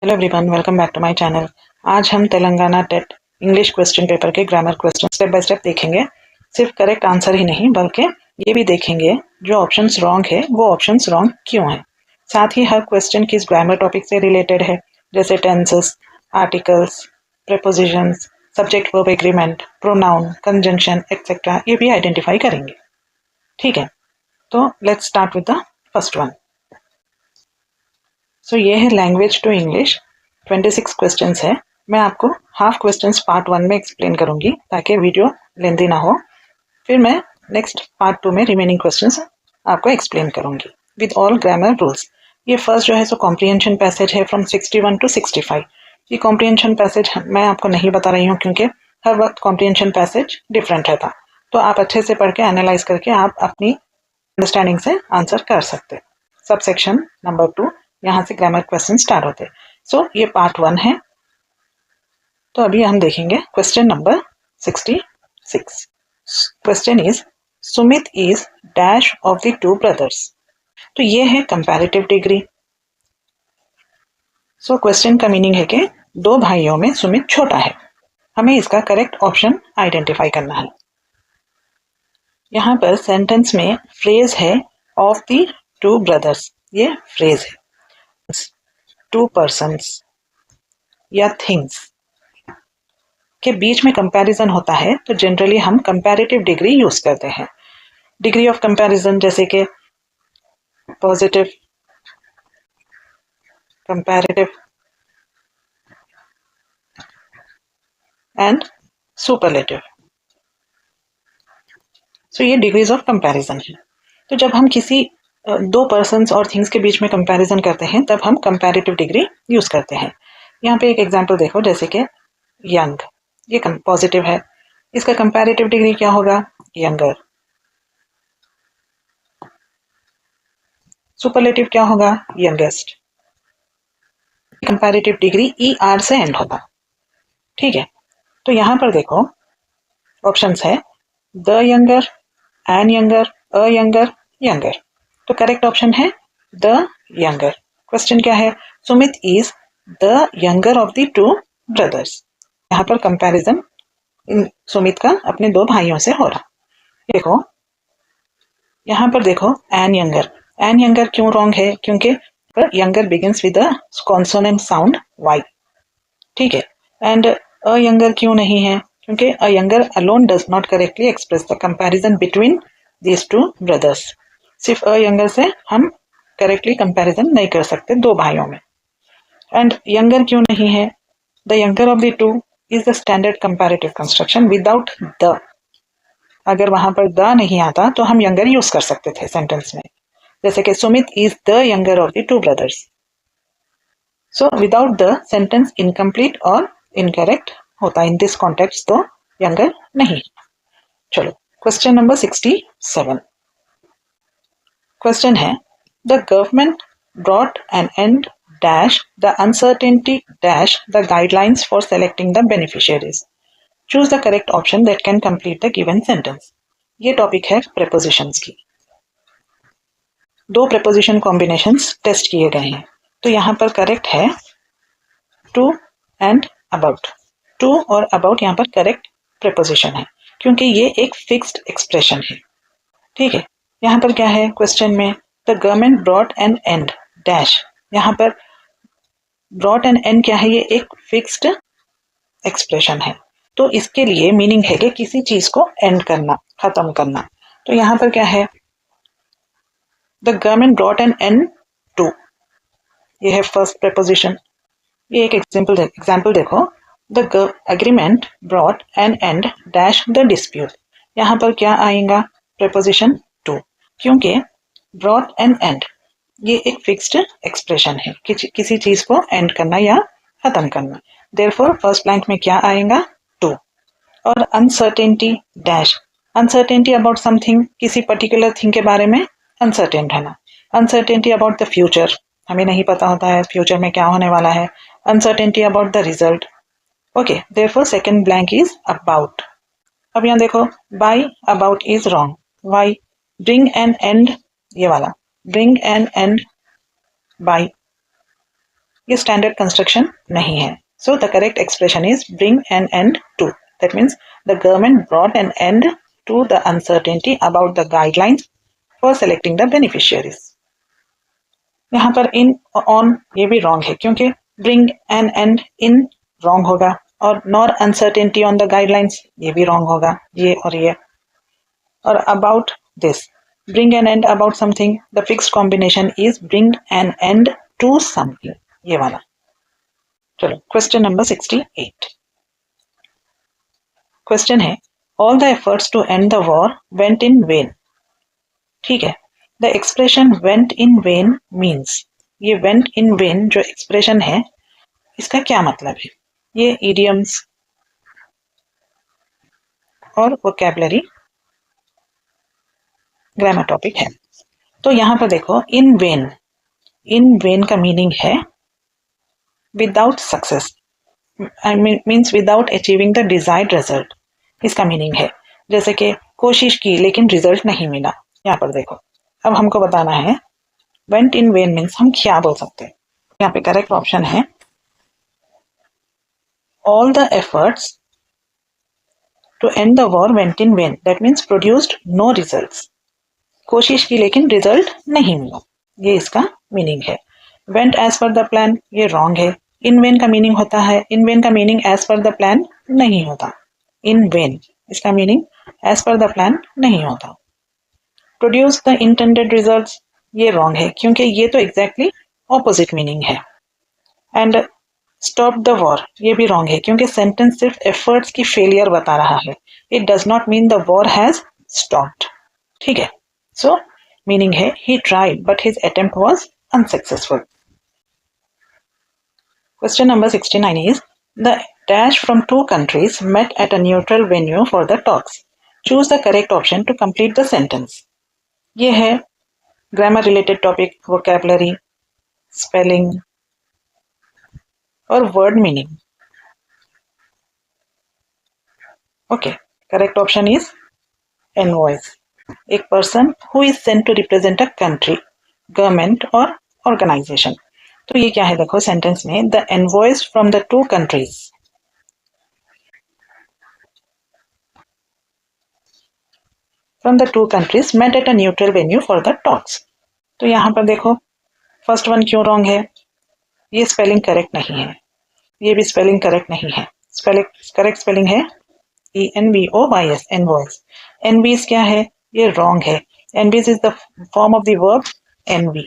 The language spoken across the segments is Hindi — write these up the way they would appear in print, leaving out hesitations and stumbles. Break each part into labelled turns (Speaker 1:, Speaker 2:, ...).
Speaker 1: Hello everyone, welcome back to my channel. आज हम Telangana TET English question paper के grammar question step by step देखेंगे। सिर्फ करेक्ट आंसर ही नहीं बल्कि ये भी देखेंगे जो ऑप्शंस रॉन्ग है वो ऑप्शंस रॉन्ग क्यों है। साथ ही हर क्वेश्चन किस ग्रामर टॉपिक से रिलेटेड है, जैसे tenses, articles, prepositions, subject verb agreement, pronoun, conjunction etcetera ये भी आइडेंटिफाई करेंगे। ठीक है, तो let's start with the first one. So ये है लैंग्वेज टू इंग्लिश, 26 क्वेश्चंस है। मैं आपको हाफ क्वेश्चंस पार्ट 1 में एक्सप्लेन करूंगी ताकि वीडियो लेंदी ना हो। फिर मैं नेक्स्ट पार्ट 2 में रिमेनिंग क्वेश्चंस आपको एक्सप्लेन करूंगी विद ऑल ग्रामर रूल्स। ये फर्स्ट जो है सो कॉम्प्रिहेंशन पैसेज है फ्रॉम 61 टू 65। ये कॉम्प्रिहेंशन पैसेज मैं आपको नहीं बता रही हूँ क्योंकि हर वक्त कॉम्प्रिहेंशन पैसेज डिफरेंट रहता, तो आप अच्छे से पढ़ के एनालाइज करके आप अपनी अंडरस्टैंडिंग से आंसर कर सकते। सब सेक्शन नंबर 2, यहाँ से ग्रामर क्वेश्चन स्टार्ट होते। सो ये पार्ट 1 है। तो अभी हम देखेंगे question number 66। Question is Sumit is dash of the two brothers. तो ये है कंपैरेटिव डिग्री। सो क्वेश्चन का मीनिंग है कि दो भाइयों में सुमित छोटा है। हमें इसका करेक्ट ऑप्शन आइडेंटिफाई करना है। यहाँ पर सेंटेंस में फ्रेज है ऑफ द टू ब्रदर्स। ये फ्रेज है। टू पर्सन्स या थिंग्स के बीच में कंपैरिजन होता है तो जनरली हम कंपैरेटिव डिग्री यूज करते हैं। डिग्री ऑफ कंपैरिजन जैसे कि पॉजिटिव, कंपैरेटिव एंड सुपरलेटिव। सो ये डिग्रीज ऑफ कंपैरिजन है। तो जब हम किसी दो पर्सन्स और थिंग्स के बीच में कंपैरिजन करते हैं तब हम कंपैरेटिव डिग्री यूज करते हैं। यहाँ पे एक एग्जांपल देखो, जैसे कि यंग, ये पॉजिटिव है, इसका कंपैरेटिव डिग्री क्या होगा? यंगर। सुपरलेटिव क्या होगा? Youngest. Comparative degree E R से एंड होता। ठीक है, तो यहां पर देखो ऑप्शंस है the younger, an younger, a younger, younger. तो करेक्ट ऑप्शन है द यंगर। क्वेश्चन क्या है? Sumit is the younger of the two brothers. यहाँ पर कंपैरिजन सुमित का अपने दो भाइयों से हो रहा। देखो यहाँ पर देखो एन यंगर। एन यंगर क्यों रॉन्ग है? क्योंकि younger begins with the consonant sound Y. ठीक है, एंड अ यंगर क्यों नहीं है? क्योंकि a younger alone does not correctly express the comparison between these two brothers. सिर्फ अ यंगर से हम करेक्टली कंपैरिजन नहीं कर सकते दो भाइयों में। एंड यंगर क्यों नहीं है? The younger of the two is the standard comparative construction without the. अगर वहां पर द नहीं आता तो हम यंगर यूज कर सकते थे सेंटेंस में, जैसे कि Sumit is the younger of the two brothers. So without the sentence incomplete और इनकरेक्ट होता इन दिस कॉन्टेक्स्ट, तो यंगर नहीं। चलो क्वेश्चन नंबर 67। क्वेश्चन है the government brought an end dash the uncertainty dash the guidelines for selecting the beneficiaries. Choose the correct option that can complete the given sentence. ये टॉपिक है प्रेपोजिशंस की। दो प्रेपोजिशन कॉम्बिनेशंस टेस्ट किए गए हैं, तो यहाँ पर करेक्ट है टू एंड अबाउट। टू और अबाउट यहाँ पर करेक्ट प्रेपोजिशन है क्योंकि ये एक फिक्स्ड एक्सप्रेशन है। ठीक है, यहाँ पर क्या है क्वेश्चन में? The government brought an end dash. यहाँ पर ब्रॉट एन एंड क्या है? ये एक फिक्स्ड एक्सप्रेशन है, तो इसके लिए मीनिंग है कि किसी चीज को एंड करना, खत्म करना। तो यहाँ पर क्या है? The government brought an end to, ये है फर्स्ट प्रेपोजिशन। ये एक एग्जाम्पल देखो, the agreement brought an end dash the dispute. यहाँ पर क्या आएगा? प्रेपोजिशन टू, क्योंकि ब्रॉट एन एंड ये एक फिक्स्ड एक्सप्रेशन है, किसी चीज को एंड करना या खत्म करना। देयरफॉर फर्स्ट ब्लैंक में क्या आएगा? टू। और uncertainty dash, uncertainty about something, किसी पर्टिकुलर थिंग के बारे में अनसर्टेन रहना। अनसर्टेनिटी अबाउट द फ्यूचर, हमें नहीं पता होता है फ्यूचर में क्या होने वाला है। Uncertainty about the result. Okay, therefore second blank is about. अब यहाँ देखो by about is wrong. Why? Bring an end, ये वाला ब्रिंग एन एंड बाय, ये स्टैंडर्ड कंस्ट्रक्शन नहीं है. So the correct expression is bring an end to. That means the government brought an end to the uncertainty about the guidelines for selecting the beneficiaries. यहाँ पर इन ऑन ये भी रॉन्ग है क्योंकि bring an and in wrong होगा और nor uncertainty on the guidelines ये भी रॉन्ग होगा, ये और ये. और about this, bring an end about something, the fixed combination is bring an end to something, ये वाला. चलो क्वेश्चन नंबर 68. क्वेश्चन है all the efforts to end the war went in vain. ठीक है, the expression went in vain means, ये went in vain जो एक्सप्रेशन है इसका क्या मतलब है. ये idioms और vocabulary ग्रामर टॉपिक है. तो यहां पर देखो इन वेन का मीनिंग है without success, means without achieving the desired result. इसका मीनिंग है जैसे कि कोशिश की लेकिन रिजल्ट नहीं मिला. यहाँ पर देखो अब हमको बताना है वेंट इन वेन मीन्स हम क्या बोल सकते हैं. यहाँ पे करेक्ट ऑप्शन है all the efforts to end the war went in vain. That means produced no results. कोशिश की लेकिन रिजल्ट नहीं मिला, ये इसका मीनिंग है. Went as per the plan ये रॉन्ग है. इन वेन का मीनिंग होता है, इन वेन का meaning as per the plan नहीं होता. इन वेन इसका meaning as per the plan नहीं होता. प्रोड्यूस द इंटेंडेड रिजल्ट्स ये रॉन्ग है क्योंकि ये तो एग्जैक्टली ऑपोजिट मीनिंग है. एंड स्टॉप द वॉर ये भी रॉन्ग है क्योंकि सेंटेंस सिर्फ एफर्ट्स की फेलियर बता रहा है. It does not mean the war has stopped. ठीक है, so meaning है he tried but his attempt was unsuccessful. Question number 69 is the dash from two countries met at a neutral venue for the talks. Choose the correct option to complete the sentence. ये है grammar related topic, vocabulary, spelling और word meaning. Okay, correct option is envoys. एक person who is sent to represent a country, government और ऑर्गेनाइजेशन. तो ये क्या है देखो सेंटेंस में the envoys from the two countries. From the two countries met at a neutral venue for the talks. तो यहाँ पर देखो फर्स्ट वन क्यों रॉन्ग है, ये स्पेलिंग करेक्ट नहीं है, ये भी स्पेलिंग करेक्ट नहीं है. करेक्ट स्पेलिंग है ENVOYS, एनवॉयज. एनवीज क्या है, ये रॉन्ग है. Envies is the form of the verb envy.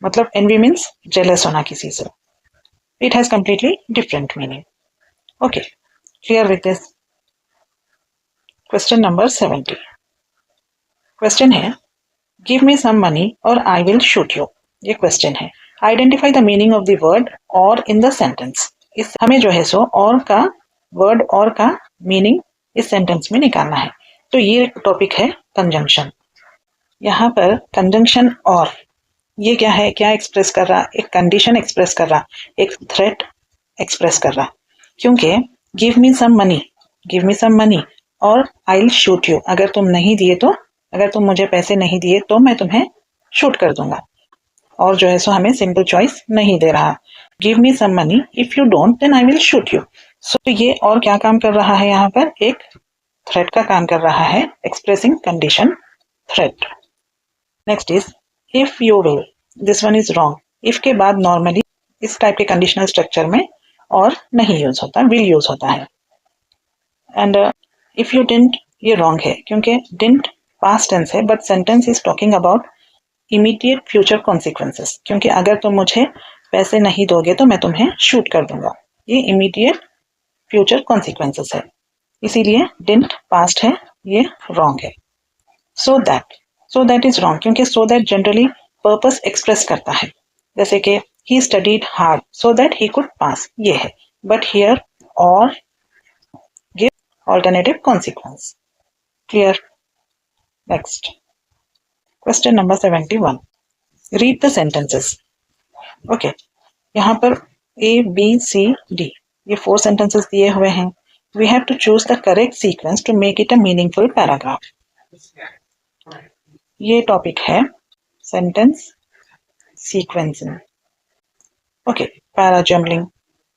Speaker 1: मतलब एनवी मीन्स जेलस होना किसी से. It has completely different meaning. Okay, clear with this. Question number 70. Question है गिव मी सम मनी और आई विल शूट यू. ये क्वेश्चन है. Identify the meaning of the word और इन द सेंटेंस. इस हमें जो है सो और का वर्ड और का मीनिंग इस सेंटेंस में निकालना है. तो ये टॉपिक है कंजंक्शन. यहाँ पर कंजंक्शन और ये क्या है, क्या एक्सप्रेस कर रहा, एक कंडीशन एक्सप्रेस कर रहा, एक थ्रेट एक्सप्रेस कर रहा. क्योंकि गिव मी सम मनी और आई विल शूट यू, अगर तुम नहीं दिए तो, अगर तुम मुझे पैसे नहीं दिए तो मैं तुम्हें शूट कर दूंगा. और जो है सो हमें सिंपल चॉइस नहीं दे रहा. Give me some money, if you don't then I will shoot you. So ये और क्या काम कर रहा है, यहाँ पर एक थ्रेट का काम कर रहा है, expressing condition threat. Next is if you will. This one is wrong. If के बाद नॉर्मली इस टाइप के कंडीशनल स्ट्रक्चर में और नहीं यूज होता, विल यूज होता है. एंड इफ यू डिडंट ये रॉन्ग है क्योंकि डिडंट पास्ट टेंस है but sentence is talking about immediate future consequences. क्योंकि अगर तुम मुझे पैसे नहीं दोगे तो मैं तुम्हें शूट कर दूंगा, ये इमीडिएट फ्यूचर कॉन्सिक्वेंसेस है, इसीलिए डिडंट पास्ट है, ये रॉन्ग है. सो दैट इज रॉन्ग क्योंकि so that generally purpose express करता है. जैसे कि he studied hard so that he could pass, ये है. बट हियर और give alternative consequence. Clear. Next question number 71. Read the sentences. Okay, यहाँ पर ABCD ये 4 सेंटेंसेस दिए हुए हैं. We have to choose the correct sequence to make it a meaningful paragraph. ये टॉपिक है सेंटेंस सीक्वेंसिंग। ओके, पैराजम्बलिंग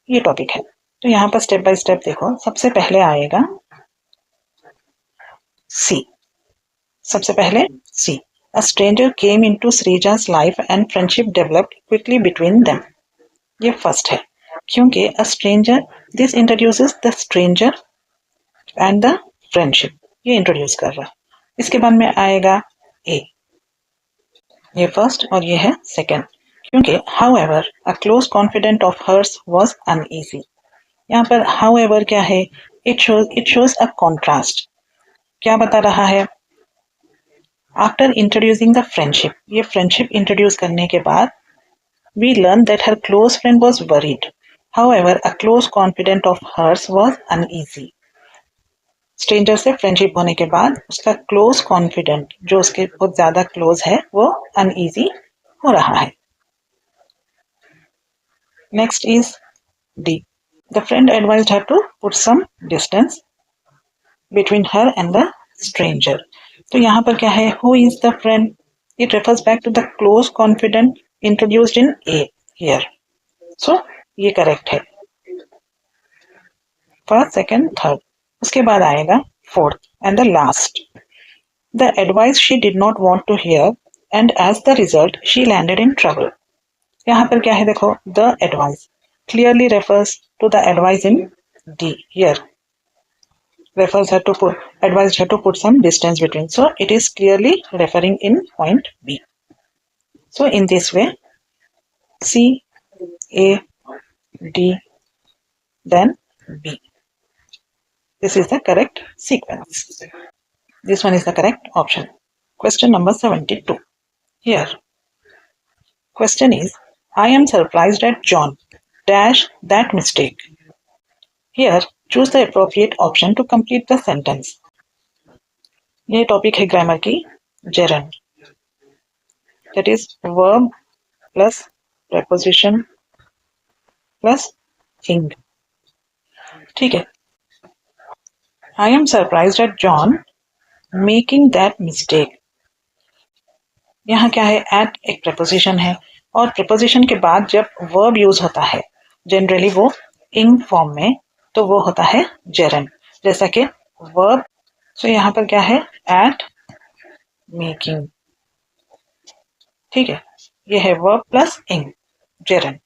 Speaker 1: ये टॉपिक है। तो यहाँ पर स्टेप बाय स्टेप देखो। सबसे पहले आएगा सी। सबसे पहले सी। A stranger came into Srija's life and friendship developed quickly between them. ये फर्स्ट है, क्योंकि a stranger, this introduces the stranger and the friendship, ये इंट्रोड्यूस कर रहा है। इसके बाद में आएगा ए, ये फर्स्ट और ये है सेकंड, क्योंकि however a close confidant of hers was uneasy। यहाँ पर however क्या है, it shows a contrast। क्या बता रहा है, आफ्टर इंट्रोड्यूसिंग द फ्रेंडशिप, ये फ्रेंडशिप इंट्रोड्यूस करने के बाद we learned that her close friend was worried. However, a close confidant of hers was uneasy. Stranger से फ्रेंडशिप होने के बाद उसका क्लोज कॉन्फिडेंट, जो उसके बहुत ज्यादा क्लोज है, वो अनईजी हो रहा है। Next is D. The friend advised her to put some distance between her and the stranger. तो यहाँ पर क्या है, who is the friend, it refers back to the close confident introduced in A here. So ये करेक्ट है, फर्स्ट सेकंड थर्ड। उसके बाद आएगा fourth and the last. The advice she did not want to hear and as the result she landed in trouble. यहाँ पर क्या है देखो, the advice clearly refers to the advice in the here, refers her to put, advised her to put some distance between. So it is clearly referring in point B. So in this way, C, A, D, then B. This is the correct sequence. This one is the correct option. Question number 72. Here, question is, I am surprised at John dash that mistake. Here, choose the appropriate option to complete the sentence. ये टॉपिक है ग्रामर की gerund, that is verb plus preposition plus ing। ठीक है, I am surprised at John making that mistake। यहाँ क्या है, at एक preposition है, और preposition के बाद जब verb यूज होता है जनरली वो ing फॉर्म में, तो वो होता है gerund, जैसा कि verb। सो यहाँ पर क्या है, at making। ठीक है, ये है verb plus ing, gerund।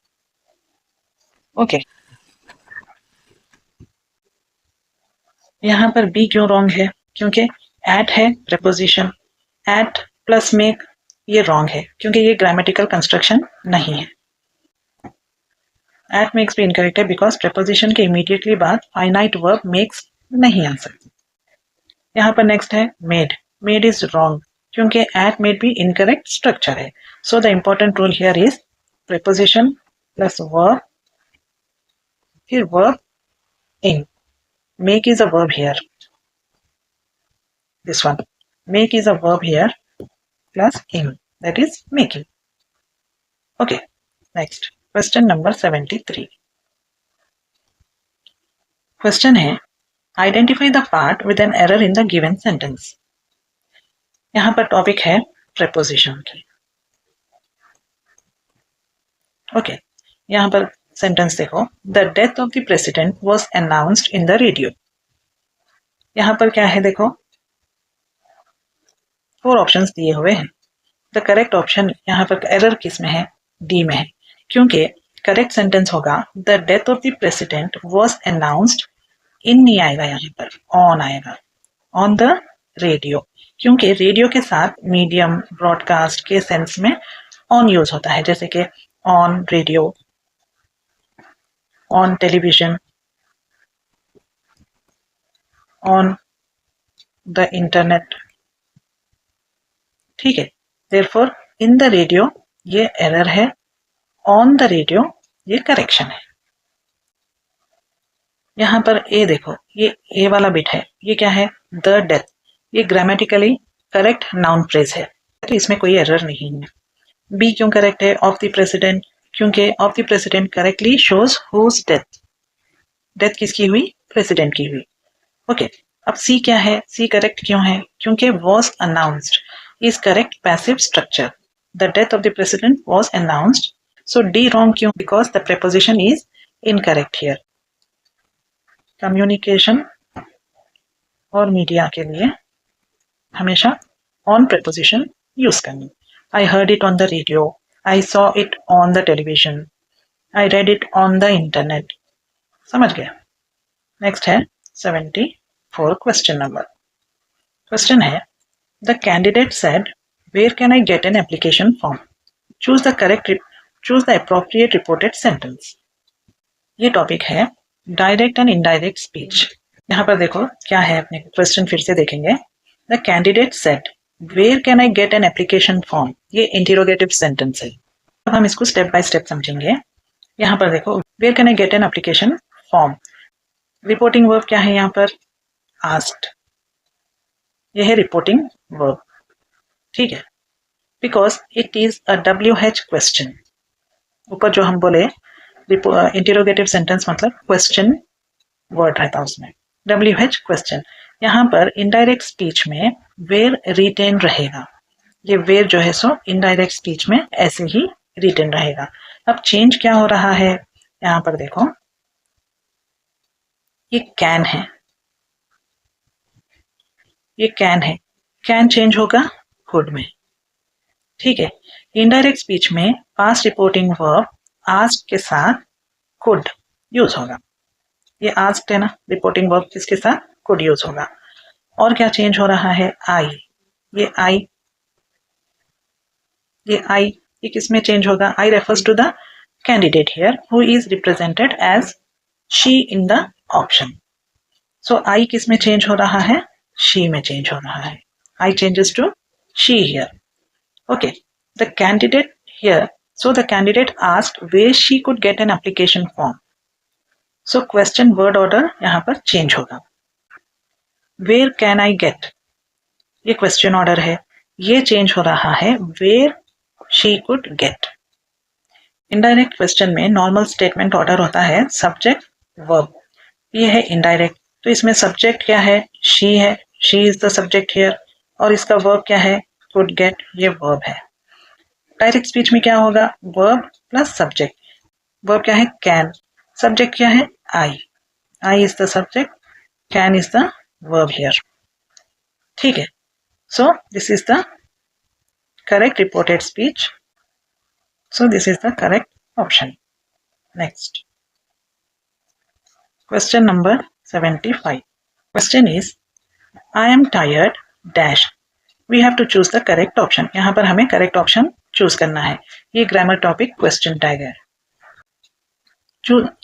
Speaker 1: Okay, यहाँ पर बी क्यों रॉन्ग है, क्योंकि at है preposition, at प्लस make ये रॉन्ग है, क्योंकि ये ग्रामेटिकल कंस्ट्रक्शन नहीं है। at makes भी इनकरेक्ट है, बिकॉज preposition के इमीडिएटली बाद फाइनाइट वर्ब makes नहीं आ सकती। यहाँ पर नेक्स्ट है made, made इज रॉन्ग, क्योंकि at made भी इनकरेक्ट स्ट्रक्चर है। So the important rule here is preposition plus verb, फिर verb ing। make is a verb here, this one, make is a verb here plus ing, that is making। okay, next question number 73। Question है, identify the part with an error in the given sentence. यहाँ पर टॉपिक है प्रेपोजिशन की। ओके, यहाँ पर सेंटेंस देखो, the death of the president was announced in the radio. यहाँ पर क्या है देखो, 4 ऑप्शंस दिए हुए हैं। द करेक्ट ऑप्शन यहाँ पर एरर किस में है, डी में है, क्योंकि करेक्ट सेंटेंस होगा the death of the president was announced, in नहीं आएगा, यहाँ पर ऑन आएगा, ऑन द रेडियो, क्योंकि रेडियो के साथ मीडियम ब्रॉडकास्ट के सेंस में ऑन यूज होता है, जैसे कि on radio, on television, on the internet. ठीक है, देयरफॉर इन द रेडियो ये एरर है, ऑन द रेडियो ये करेक्शन है। यहाँ पर ए देखो, ये ए वाला बिट है, ये क्या है, द डेथ, ये ग्रामेटिकली करेक्ट नाउन फ्रेज है, तो इसमें कोई एरर नहीं है। बी क्यों करेक्ट है, ऑफ द प्रेसिडेंट, क्योंकि of the president correctly shows whose death, death किसकी हुई, प्रेसिडेंट की हुई। ओके, अब सी क्या है, सी करेक्ट क्यों है, क्योंकि was announced is correct passive structure, the death of the president was announced. So D wrong क्यों? Because the preposition is incorrect here. Communication और मीडिया के लिए हमेशा on preposition यूज करनी. I heard it on the radio. I saw it on the television. I read it on the internet. समझ गया? नेक्स्ट है 74 क्वेश्चन नंबर. क्वेश्चन है the candidate said where can I get an application form, choose the appropriate reported sentence. ये टॉपिक है डायरेक्ट एंड इनडायरेक्ट स्पीच. यहाँ पर देखो क्या है, अपने क्वेश्चन फिर से देखेंगे. The candidate said where can I get an application form, ये इंटरोगेटिव सेंटेंस है. अब हम इसको स्टेप बाय स्टेप समझेंगे. यहाँ पर देखो where can I get an application form, reporting verb क्या है यहाँ पर? आस्क्ड. ये है रिपोर्टिंग वर्ब. ठीक है, because it is a WH question. ऊपर जो हम बोले इंटरोगेटिव सेंटेंस मतलब क्वेश्चन वर्ड रहता उसमें, WH क्वेश्चन. यहाँ पर इनडायरेक्ट स्पीच में वेयर रिटेन रहेगा. ये वेयर जो है सो इनडायरेक्ट स्पीच में ऐसे ही रिटेन रहेगा. अब चेंज क्या हो रहा है यहाँ पर देखो, ये कैन है, ये कैन है, कैन चेंज होगा कुड में. ठीक है, इनडायरेक्ट स्पीच में पास्ट रिपोर्टिंग वर्ब आस्क्ड के साथ कुड यूज होगा. ये आस्क्ड है ना, रिपोर्टिंग वर्ब किसके साथ? कुड यूज होगा. और क्या चेंज हो रहा है? आई. ये आई, ये किस में चेंज होगा? I refers to the candidate here who is represented as she in the option. So I किस में चेंज हो रहा है? शी में चेंज हो रहा है. I changes to she here. Okay, the candidate here, so the candidate asked where she could get an application form. So question word order यहाँ पर चेंज होगा. Where can I get, ये क्वेश्चन ऑर्डर है, ये चेंज हो रहा है where she could get. Indirect question में नॉर्मल स्टेटमेंट ऑर्डर होता है सब्जेक्ट वर्ब. ये है इनडायरेक्ट, तो इसमें सब्जेक्ट क्या है? she है, she is the subject here. और इसका वर्ब क्या है? could get, ये वर्ब है. डायरेक्ट स्पीच में क्या होगा? Verb plus subject. वर्ब क्या है? कैन. सब्जेक्ट क्या है? I. I is the subject, can is the verb here. ठीक है, so this is the correct reported speech. So this is the correct option. Next question number 75. Question is I am tired dash. We have to choose the correct option. यहाँ पर हमें करेक्ट ऑप्शन चूज करना है. ये ग्रामर टॉपिक क्वेश्चन टैग है.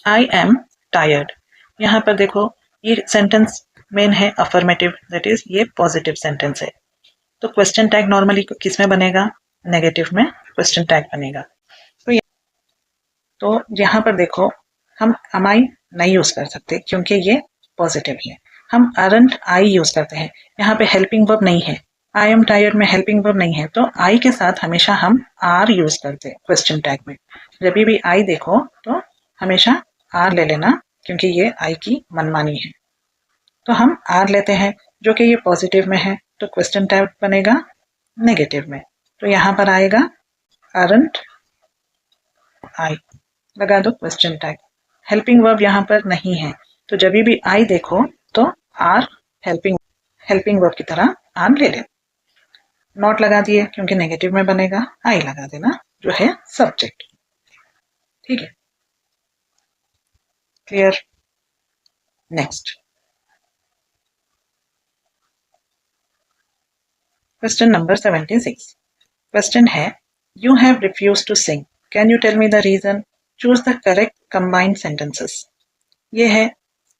Speaker 1: आई एम टायर्ड, यहाँ पर देखो ये सेंटेंस मेन है अफर्मेटिव, दैट इज ये पॉजिटिव सेंटेंस है. तो क्वेश्चन टैग नॉर्मली किस में बनेगा? नेगेटिव में क्वेश्चन टैग बनेगा. तो यहाँ पर देखो हम आई नहीं यूज कर सकते क्योंकि ये पॉजिटिव है. हम अरंट आई यूज करते हैं. यहाँ पे हेल्पिंग वर्ब नहीं है, आई एम टायर्ड में हेल्पिंग वर्ब नहीं है, तो आई के साथ हमेशा हम आर यूज करते हैं क्वेश्चन टैग में. जब भी आई देखो तो हमेशा आर ले लेना क्योंकि ये आई की मनमानी है. तो हम आर लेते हैं जो कि ये पॉजिटिव में है, तो क्वेश्चन टैग बनेगा नेगेटिव में. तो यहाँ पर आएगा अरंट आई, लगा दो क्वेश्चन टैग. हेल्पिंग वर्ब यहाँ पर नहीं है, तो जब भी आई देखो तो आर हेल्पिंग वर्ब की तरह आर ले ले. नॉट लगा दिए क्योंकि नेगेटिव में बनेगा, आई लगा देना जो है सब्जेक्ट. ठीक है, clear. Next question number 76. Question है you have refuse to sing, can you tell me the reason, choose the correct combined sentences. ये है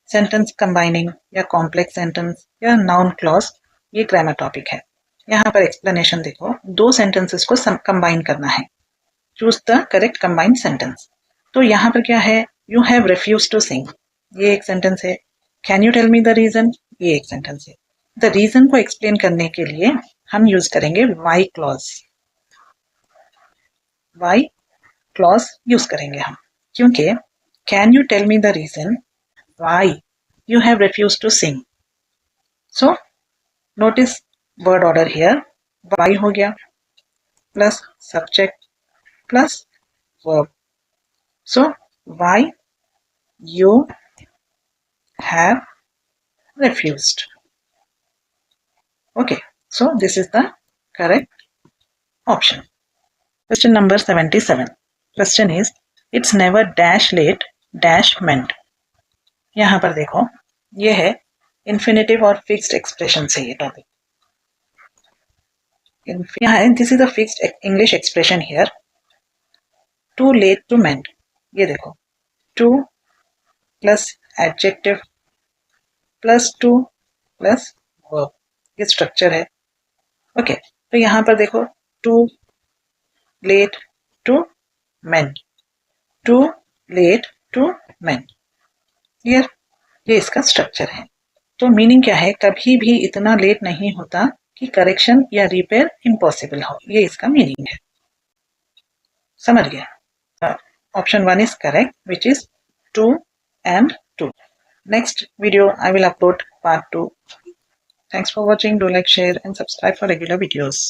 Speaker 1: सेंटेंस कंबाइनिंग या कॉम्प्लेक्स सेंटेंस या नाउन क्लॉज. ये ग्रामर टॉपिक है. यहाँ पर एक्सप्लेनेशन देखो, दो सेंटेंसेस को कंबाइन करना है. Choose the correct combined sentence. तो यहाँ पर क्या है? You have refuse to sing, ये एक सेंटेंस है. Can you tell me the reason, ये एक सेंटेंस है. द रीजन को एक्सप्लेन करने के लिए हम यूज करेंगे why clause. Why clause use करेंगे हम, क्योंकि can you tell me the reason why you have refuse to sing. So notice word order here, why हो गया, plus subject plus verb. So why you have refused. Okay, so this is the correct option. Question number 77. Question is, it's never dash late dash meant. यहाँ पर देखो, ये है infinitive और fixed expression से ये टॉपिक. यहाँ है, this is a fixed English expression here. Too late to mend. ये देखो, to plus adjective plus to plus verb. ये स्ट्रक्चर है. ओके, तो यहाँ पर देखो, too late to mend. Too late to mend. Clear? ये इसका स्ट्रक्चर है. तो मीनिंग क्या है, कभी भी इतना लेट नहीं होता कि करेक्शन या रिपेयर इम्पॉसिबल हो. ये इसका मीनिंग है. समझ गया? Option 1 is correct, which is 2 and 2. Next video I will upload part 2. Thanks for watching. Do like, share and subscribe for regular videos.